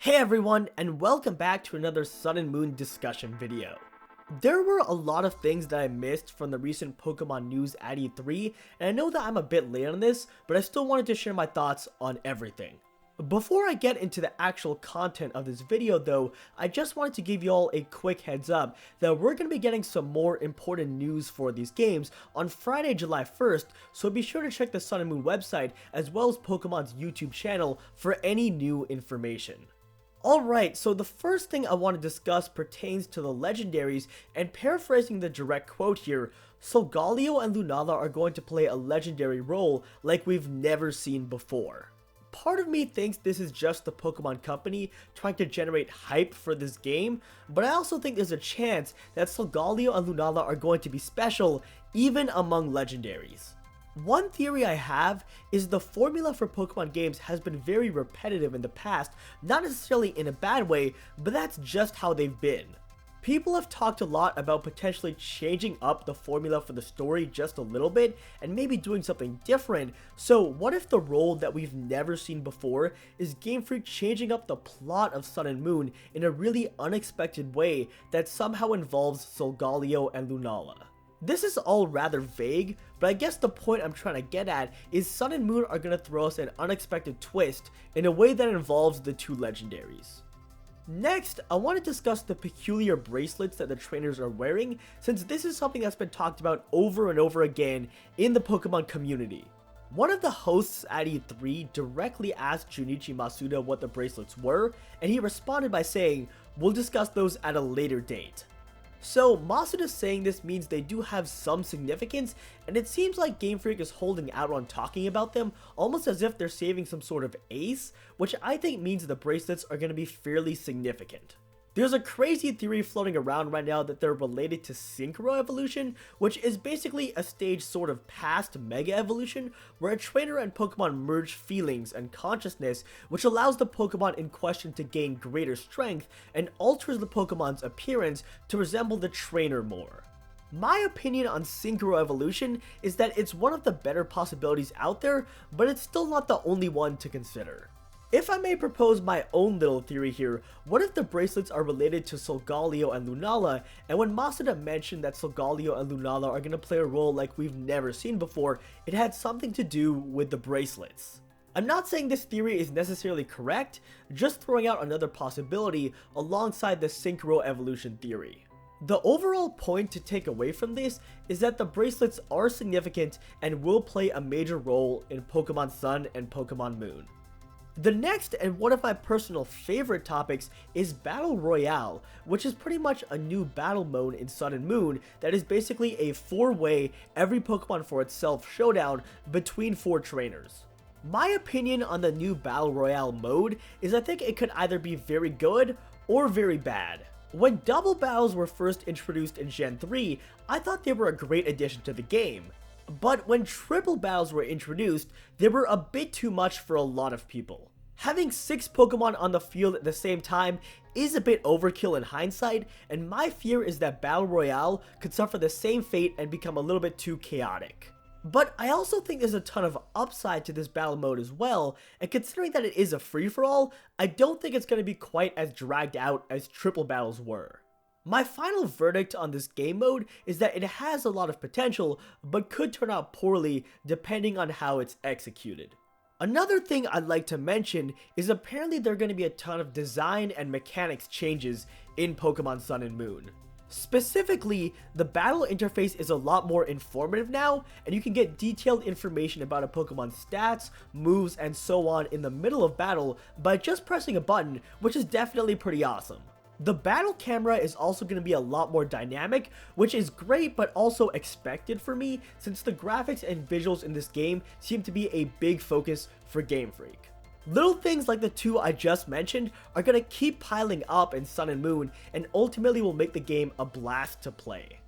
Hey everyone, and welcome back to another Sun and Moon discussion video. There were a lot of things that I missed from the recent Pokemon news at E3, and I know that I'm a bit late on this, but I still wanted to share my thoughts on everything. Before I get into the actual content of this video though, I just wanted to give you all a quick heads up that we're going to be getting some more important news for these games on Friday, July 1st, so be sure to check the Sun and Moon website as well as Pokemon's YouTube channel for any new information. Alright, so the first thing I want to discuss pertains to the legendaries, and paraphrasing the direct quote here, Solgaleo and Lunala are going to play a legendary role like we've never seen before. Part of me thinks this is just the Pokemon Company trying to generate hype for this game, but I also think there's a chance that Solgaleo and Lunala are going to be special even among legendaries. One theory I have is the formula for Pokemon games has been very repetitive in the past, not necessarily in a bad way, but that's just how they've been. People have talked a lot about potentially changing up the formula for the story just a little bit and maybe doing something different, so what if the role that we've never seen before is Game Freak changing up the plot of Sun and Moon in a really unexpected way that somehow involves Solgaleo and Lunala? This is all rather vague, but I guess the point I'm trying to get at is Sun and Moon are going to throw us an unexpected twist in a way that involves the two legendaries. Next, I want to discuss the peculiar bracelets that the trainers are wearing, since this is something that's been talked about over and over again in the Pokemon community. One of the hosts at E3 directly asked Junichi Masuda what the bracelets were, and he responded by saying, "We'll discuss those at a later date." So Masuda saying this means they do have some significance, and it seems like Game Freak is holding out on talking about them, almost as if they're saving some sort of ace, which I think means the bracelets are going to be fairly significant. There's a crazy theory floating around right now that they're related to Synchro Evolution, which is basically a stage sort of past Mega Evolution, where a trainer and Pokemon merge feelings and consciousness, which allows the Pokemon in question to gain greater strength and alters the Pokemon's appearance to resemble the trainer more. My opinion on Synchro Evolution is that it's one of the better possibilities out there, but it's still not the only one to consider. If I may propose my own little theory here, what if the bracelets are related to Solgaleo and Lunala, and when Masuda mentioned that Solgaleo and Lunala are going to play a role like we've never seen before, it had something to do with the bracelets. I'm not saying this theory is necessarily correct, just throwing out another possibility alongside the Synchro Evolution theory. The overall point to take away from this is that the bracelets are significant and will play a major role in Pokemon Sun and Pokemon Moon. The next, and one of my personal favorite topics, is Battle Royale, which is pretty much a new battle mode in Sun and Moon that is basically a 4-way, every Pokemon for itself showdown between 4 trainers. My opinion on the new Battle Royale mode is I think it could either be very good or very bad. When double battles were first introduced in Gen 3, I thought they were a great addition to the game. But when triple battles were introduced, they were a bit too much for a lot of people. Having 6 Pokemon on the field at the same time is a bit overkill in hindsight, and my fear is that Battle Royale could suffer the same fate and become a little bit too chaotic. But I also think there's a ton of upside to this battle mode as well, and considering that it is a free-for-all, I don't think it's going to be quite as dragged out as triple battles were. My final verdict on this game mode is that it has a lot of potential, but could turn out poorly depending on how it's executed. Another thing I'd like to mention is apparently there are going to be a ton of design and mechanics changes in Pokemon Sun and Moon. Specifically, the battle interface is a lot more informative now, and you can get detailed information about a Pokemon's stats, moves, and so on in the middle of battle by just pressing a button, which is definitely pretty awesome. The battle camera is also going to be a lot more dynamic, which is great but also expected for me since the graphics and visuals in this game seem to be a big focus for Game Freak. Little things like the two I just mentioned are going to keep piling up in Sun and Moon and ultimately will make the game a blast to play.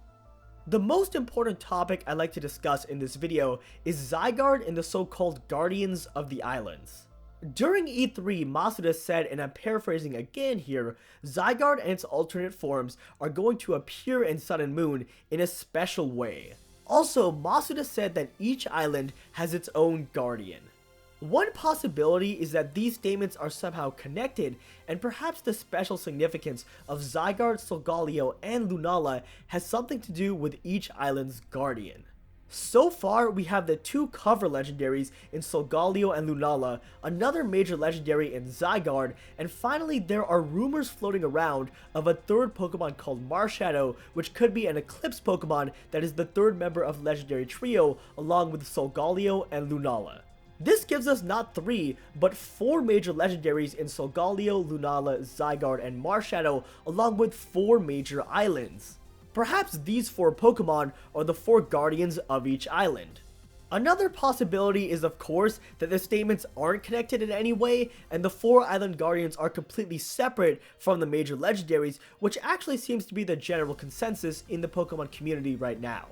The most important topic I'd like to discuss in this video is Zygarde and the so-called Guardians of the Islands. During E3, Masuda said, and I'm paraphrasing again here, Zygarde and its alternate forms are going to appear in Sun and Moon in a special way. Also, Masuda said that each island has its own guardian. One possibility is that these statements are somehow connected, and perhaps the special significance of Zygarde, Solgaleo, and Lunala has something to do with each island's guardian. So far, we have the two cover legendaries in Solgaleo and Lunala, another major legendary in Zygarde, and finally there are rumors floating around of a third Pokemon called Marshadow, which could be an Eclipse Pokemon that is the third member of Legendary Trio, along with Solgaleo and Lunala. This gives us not 3, but 4 major legendaries in Solgaleo, Lunala, Zygarde, and Marshadow, along with 4 major islands. Perhaps these 4 Pokemon are the 4 guardians of each island. Another possibility is, of course, that the statements aren't connected in any way, and the 4 island guardians are completely separate from the major legendaries, which actually seems to be the general consensus in the Pokemon community right now.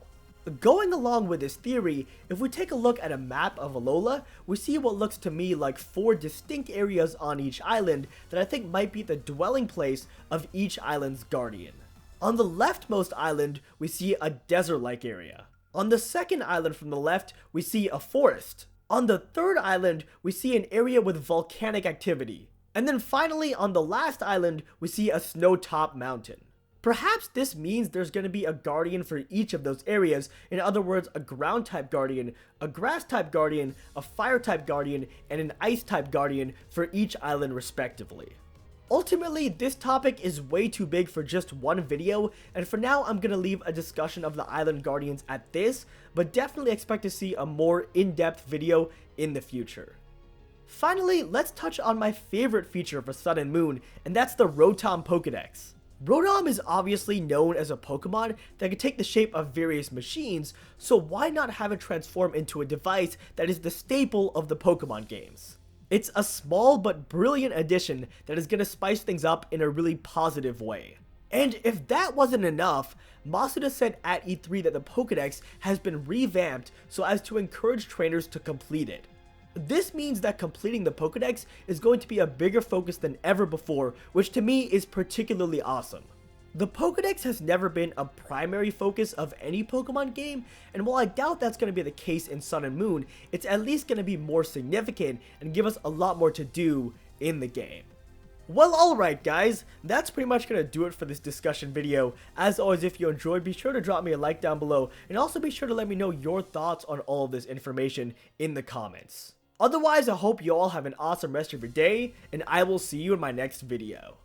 Going along with this theory, if we take a look at a map of Alola, we see what looks to me like 4 distinct areas on each island that I think might be the dwelling place of each island's guardian. On the leftmost island, we see a desert-like area. On the second island from the left, we see a forest. On the third island, we see an area with volcanic activity. And then finally, on the last island, we see a snow-topped mountain. Perhaps this means there's going to be a guardian for each of those areas, in other words, a ground-type guardian, a grass-type guardian, a fire-type guardian, and an ice-type guardian for each island respectively. Ultimately, this topic is way too big for just one video, and for now I'm going to leave a discussion of the island guardians at this, but definitely expect to see a more in-depth video in the future. Finally, let's touch on my favorite feature for Sun and Moon, and that's the Rotom Pokedex. Rotom is obviously known as a Pokemon that can take the shape of various machines, so why not have it transform into a device that is the staple of the Pokemon games? It's a small but brilliant addition that is going to spice things up in a really positive way. And if that wasn't enough, Masuda said at E3 that the Pokedex has been revamped so as to encourage trainers to complete it. This means that completing the Pokedex is going to be a bigger focus than ever before, which to me is particularly awesome. The Pokedex has never been a primary focus of any Pokemon game, and while I doubt that's going to be the case in Sun and Moon, it's at least going to be more significant and give us a lot more to do in the game. Well, alright guys, that's pretty much going to do it for this discussion video. As always, if you enjoyed, be sure to drop me a like down below, and also be sure to let me know your thoughts on all of this information in the comments. Otherwise, I hope you all have an awesome rest of your day, and I will see you in my next video.